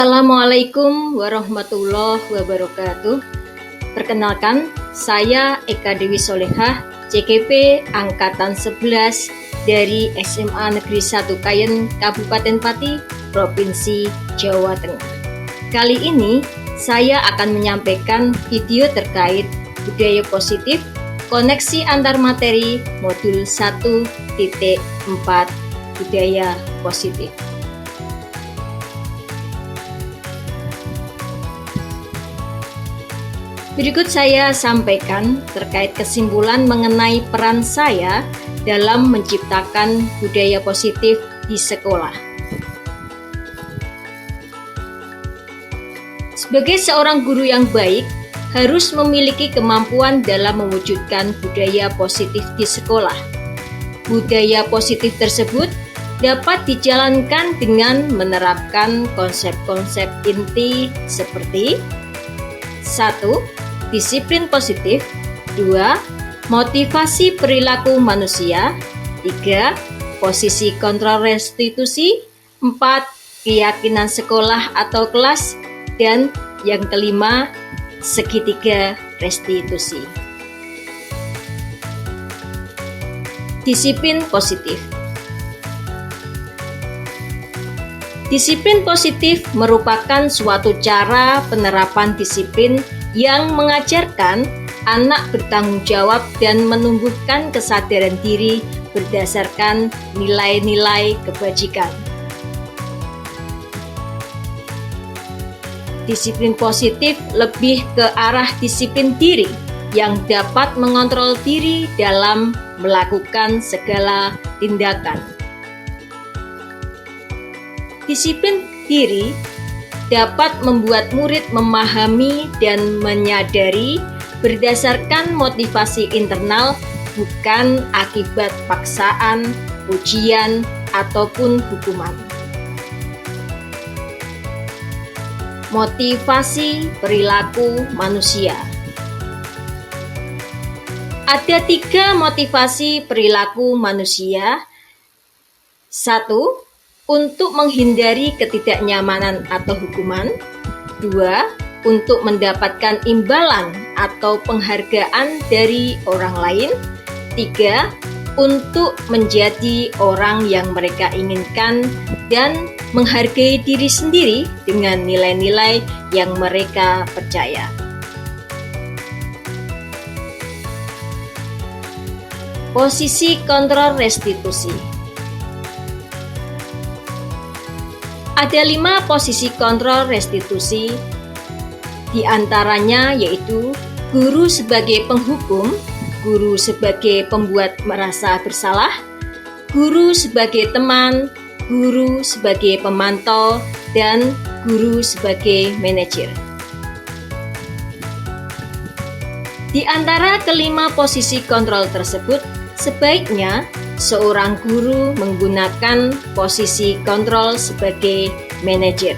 Assalamualaikum warahmatullahi wabarakatuh. Perkenalkan, saya Eka Dewi Solehah, CKP Angkatan 11 dari SMA Negeri 1 Kayen, Kabupaten Pati, Provinsi Jawa Tengah. Kali ini, saya akan menyampaikan video terkait budaya positif, koneksi antar materi modul 1.4 budaya positif. Berikut saya sampaikan terkait kesimpulan mengenai peran saya dalam menciptakan budaya positif di sekolah. Sebagai seorang guru yang baik, harus memiliki kemampuan dalam mewujudkan budaya positif di sekolah. Budaya positif tersebut dapat dijalankan dengan menerapkan konsep-konsep inti seperti 1. Disiplin positif. 2. Motivasi perilaku manusia. 3. Posisi kontrol restitusi. 4. Keyakinan sekolah atau kelas. Dan yang kelima, segitiga restitusi. Disiplin positif. Disiplin positif merupakan suatu cara penerapan disiplin yang mengajarkan anak bertanggung jawab dan menumbuhkan kesadaran diri berdasarkan nilai-nilai kebajikan. Disiplin positif lebih ke arah disiplin diri yang dapat mengontrol diri dalam melakukan segala tindakan. Disiplin diri dapat membuat murid memahami dan menyadari berdasarkan motivasi internal, bukan akibat paksaan, ujian, ataupun hukuman. Motivasi perilaku manusia. Ada 3 motivasi perilaku manusia. 1. Untuk menghindari ketidaknyamanan atau hukuman. 2. Untuk mendapatkan imbalan atau penghargaan dari orang lain. 3. Untuk menjadi orang yang mereka inginkan dan menghargai diri sendiri dengan nilai-nilai yang mereka percaya. Posisi kontrol restitusi. Ada 5 posisi kontrol restitusi, di antaranya yaitu guru sebagai penghukum, guru sebagai pembuat merasa bersalah, guru sebagai teman, guru sebagai pemantau, dan guru sebagai manajer. Di antara kelima posisi kontrol tersebut, sebaiknya seorang guru menggunakan posisi kontrol sebagai manajer.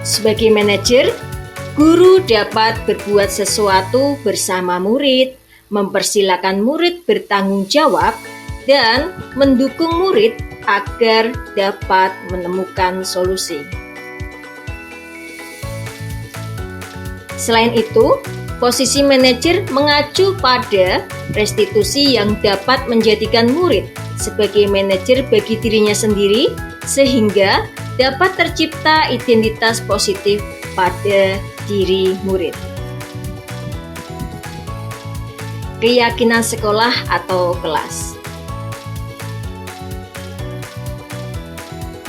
Sebagai manajer, guru dapat berbuat sesuatu bersama murid, mempersilakan murid bertanggung jawab, dan mendukung murid agar dapat menemukan solusi. Selain itu, posisi manajer mengacu pada restitusi yang dapat menjadikan murid sebagai manajer bagi dirinya sendiri, sehingga dapat tercipta identitas positif pada diri murid. Keyakinan sekolah atau kelas.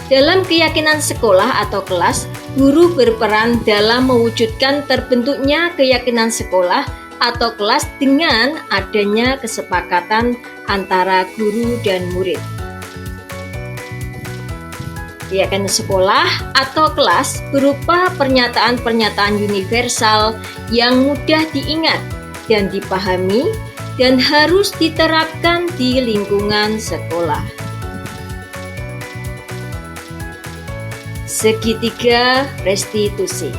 Dalam keyakinan sekolah atau kelas, guru berperan dalam mewujudkan terbentuknya keyakinan sekolah atau kelas dengan adanya kesepakatan antara guru dan murid. Keyakinan sekolah atau kelas berupa pernyataan-pernyataan universal yang mudah diingat dan dipahami dan harus diterapkan di lingkungan sekolah. Segitiga restitusi.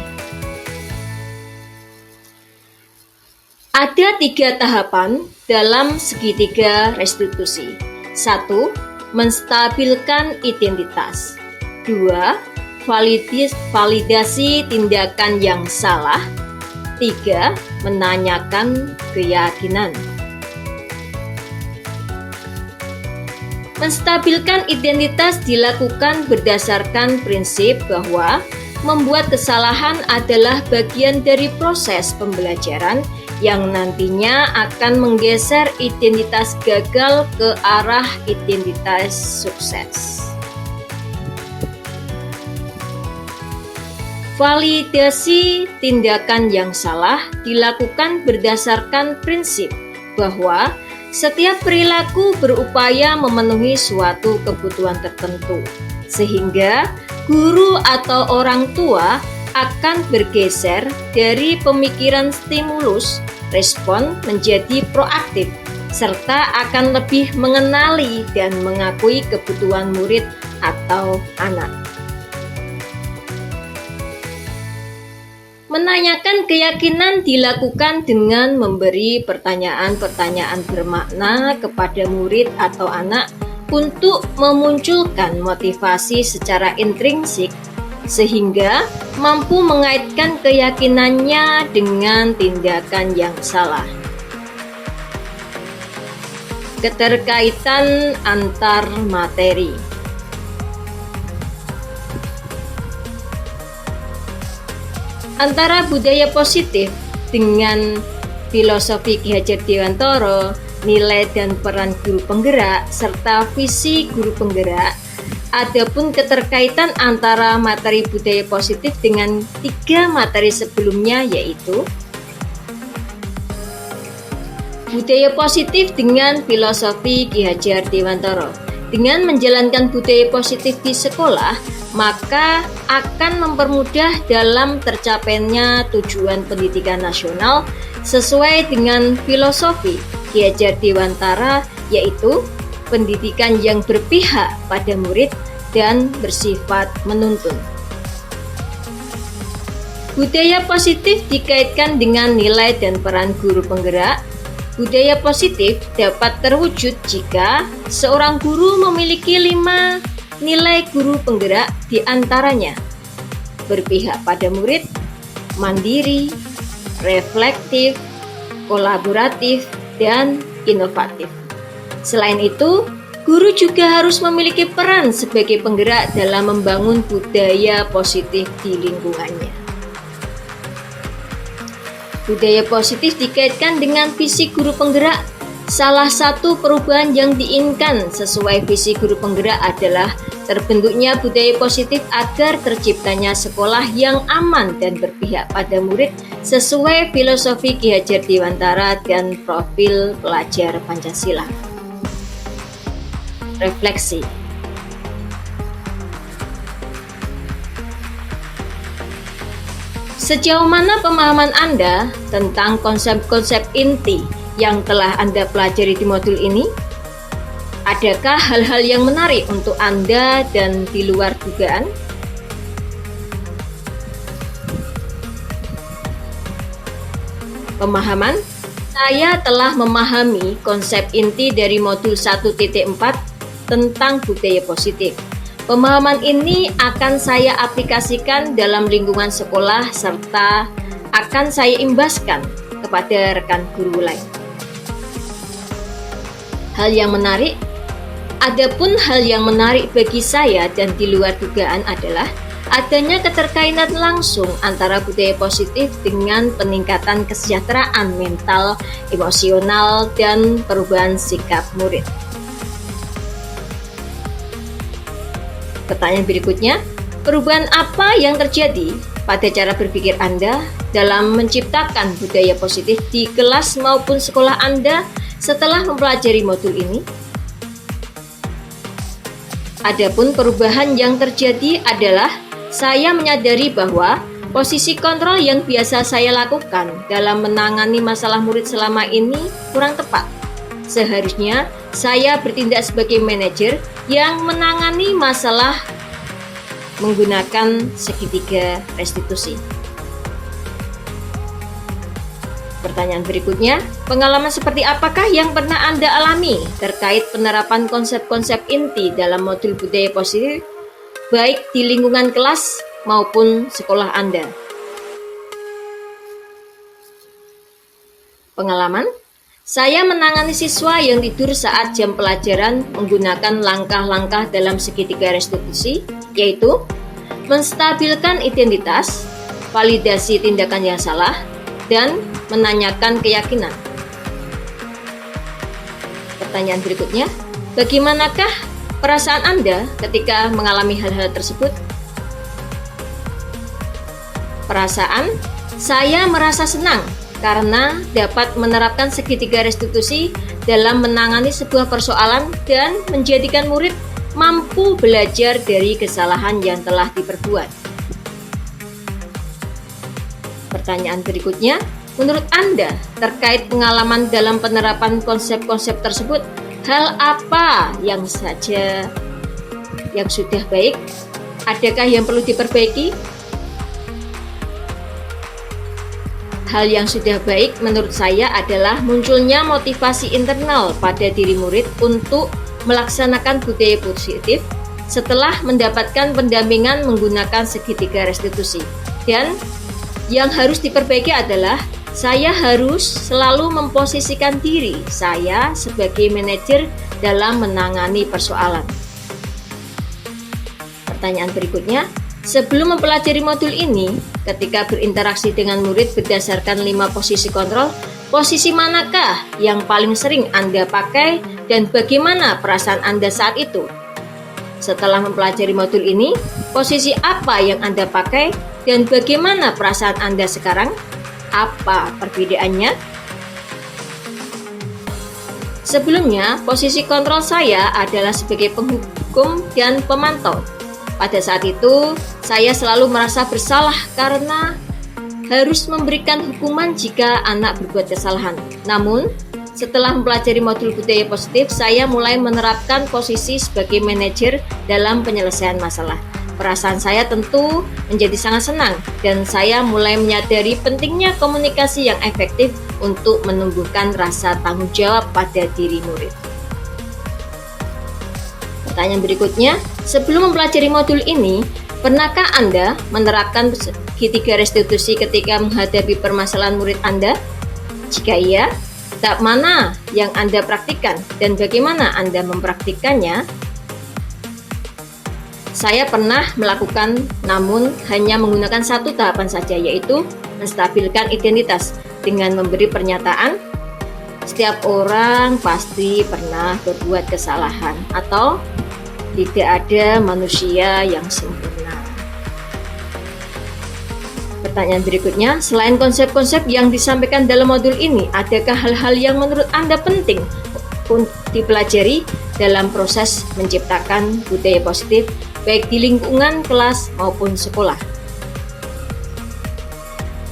Ada 3 tahapan dalam segitiga restitusi. 1. Menstabilkan identitas. 2. Validasi tindakan yang salah. 3. Menanyakan keyakinan. Menstabilkan identitas dilakukan berdasarkan prinsip bahwa membuat kesalahan adalah bagian dari proses pembelajaran yang nantinya akan menggeser identitas gagal ke arah identitas sukses. Validasi tindakan yang salah dilakukan berdasarkan prinsip bahwa setiap perilaku berupaya memenuhi suatu kebutuhan tertentu, sehingga guru atau orang tua akan bergeser dari pemikiran stimulus respon menjadi proaktif, serta akan lebih mengenali dan mengakui kebutuhan murid atau anak. Menanyakan keyakinan dilakukan dengan memberi pertanyaan-pertanyaan bermakna kepada murid atau anak untuk memunculkan motivasi secara intrinsik sehingga mampu mengaitkan keyakinannya dengan tindakan yang salah. Keterkaitan antar materi. Antara budaya positif dengan filosofi Ki Hajar Dewantara, nilai dan peran guru penggerak, serta visi guru penggerak, adapun keterkaitan antara materi budaya positif dengan 3 materi sebelumnya, yaitu budaya positif dengan filosofi Ki Hajar Dewantara. Dengan menjalankan budaya positif di sekolah, maka akan mempermudah dalam tercapainya tujuan pendidikan nasional sesuai dengan filosofi Ki Hajar Dewantara, yaitu pendidikan yang berpihak pada murid dan bersifat menuntun. Budaya positif dikaitkan dengan nilai dan peran guru penggerak. Budaya positif dapat terwujud jika seorang guru memiliki 5 nilai guru penggerak, di antaranya berpihak pada murid, mandiri, reflektif, kolaboratif, dan inovatif. Selain itu, guru juga harus memiliki peran sebagai penggerak dalam membangun budaya positif di lingkungannya. Budaya positif dikaitkan dengan visi guru penggerak. Salah satu perubahan yang diinginkan sesuai visi guru penggerak adalah terbentuknya budaya positif agar terciptanya sekolah yang aman dan berpihak pada murid sesuai filosofi Ki Hajar Dewantara dan profil pelajar Pancasila. Refleksi. Sejauh mana pemahaman Anda tentang konsep-konsep inti yang telah Anda pelajari di modul ini? Adakah hal-hal yang menarik untuk Anda dan di luar dugaan? Pemahaman? Saya telah memahami konsep inti dari modul 1.4 tentang budaya positif. Pemahaman ini akan saya aplikasikan dalam lingkungan sekolah serta akan saya imbaskan kepada rekan guru lain. Adapun hal yang menarik bagi saya dan di luar dugaan adalah adanya keterkaitan langsung antara budaya positif dengan peningkatan kesejahteraan mental, emosional, dan perubahan sikap murid. Pertanyaan berikutnya, perubahan apa yang terjadi pada cara berpikir Anda dalam menciptakan budaya positif di kelas maupun sekolah Anda setelah mempelajari modul ini? Adapun perubahan yang terjadi adalah saya menyadari bahwa posisi kontrol yang biasa saya lakukan dalam menangani masalah murid selama ini kurang tepat. Seharusnya saya bertindak sebagai manajer yang menangani masalah menggunakan segitiga restitusi. Pertanyaan berikutnya, pengalaman seperti apakah yang pernah Anda alami terkait penerapan konsep-konsep inti dalam modul budaya positif? baik di lingkungan kelas maupun sekolah Anda. Pengalaman, saya menangani siswa yang tidur saat jam pelajaran menggunakan langkah-langkah dalam segitiga restitusi, yaitu menstabilkan identitas, validasi tindakan yang salah, dan menanyakan keyakinan. Pertanyaan berikutnya, bagaimanakah perasaan Anda ketika mengalami hal-hal tersebut? Perasaan, saya merasa senang karena dapat menerapkan segitiga restitusi dalam menangani sebuah persoalan dan menjadikan murid mampu belajar dari kesalahan yang telah diperbuat. Pertanyaan berikutnya, menurut Anda terkait pengalaman dalam penerapan konsep-konsep tersebut, hal apa yang sudah baik? Adakah yang perlu diperbaiki? Hal yang sudah baik menurut saya adalah munculnya motivasi internal pada diri murid untuk melaksanakan budaya positif setelah mendapatkan pendampingan menggunakan segitiga restitusi. Dan yang harus diperbaiki adalah saya harus selalu memposisikan diri saya sebagai manajer dalam menangani persoalan. Pertanyaan berikutnya, sebelum mempelajari modul ini, ketika berinteraksi dengan murid berdasarkan 5 posisi kontrol, posisi manakah yang paling sering Anda pakai dan bagaimana perasaan Anda saat itu? Setelah mempelajari modul ini, posisi apa yang Anda pakai dan bagaimana perasaan Anda sekarang? Apa perbedaannya? Sebelumnya, posisi kontrol saya adalah sebagai penghukum dan pemantau. Pada saat itu, saya selalu merasa bersalah karena harus memberikan hukuman jika anak berbuat kesalahan. Namun, setelah mempelajari modul budaya positif, saya mulai menerapkan posisi sebagai manajer dalam penyelesaian masalah. Perasaan saya tentu menjadi sangat senang dan saya mulai menyadari pentingnya komunikasi yang efektif untuk menumbuhkan rasa tanggung jawab pada diri murid. Pertanyaan berikutnya, sebelum mempelajari modul ini, pernahkah Anda menerapkan segitiga restitusi ketika menghadapi permasalahan murid Anda? Jika iya, tahap mana yang Anda praktikkan dan bagaimana Anda mempraktikkannya? Saya pernah melakukan, namun hanya menggunakan satu tahapan saja, yaitu menstabilkan identitas dengan memberi pernyataan, setiap orang pasti pernah berbuat kesalahan, atau tidak ada manusia yang sempurna. Pertanyaan berikutnya, selain konsep-konsep yang disampaikan dalam modul ini, adakah hal-hal yang menurut Anda penting untuk dipelajari dalam proses menciptakan budaya positif, baik di lingkungan kelas maupun sekolah?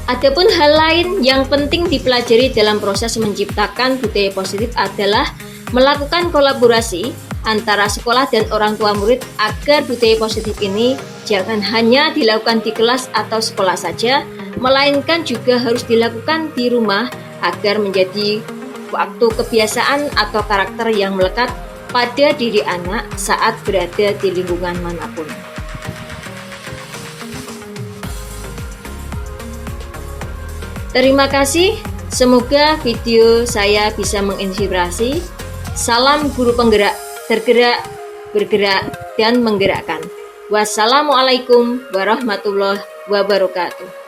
Adapun hal lain yang penting dipelajari dalam proses menciptakan budaya positif adalah melakukan kolaborasi antara sekolah dan orang tua murid agar budaya positif ini jangan hanya dilakukan di kelas atau sekolah saja, melainkan juga harus dilakukan di rumah agar menjadi waktu kebiasaan atau karakter yang melekat pada diri anak saat berada di lingkungan manapun. Terima kasih, semoga video saya bisa menginspirasi. Salam guru penggerak, tergerak, bergerak, dan menggerakkan. Wassalamualaikum warahmatullahi wabarakatuh.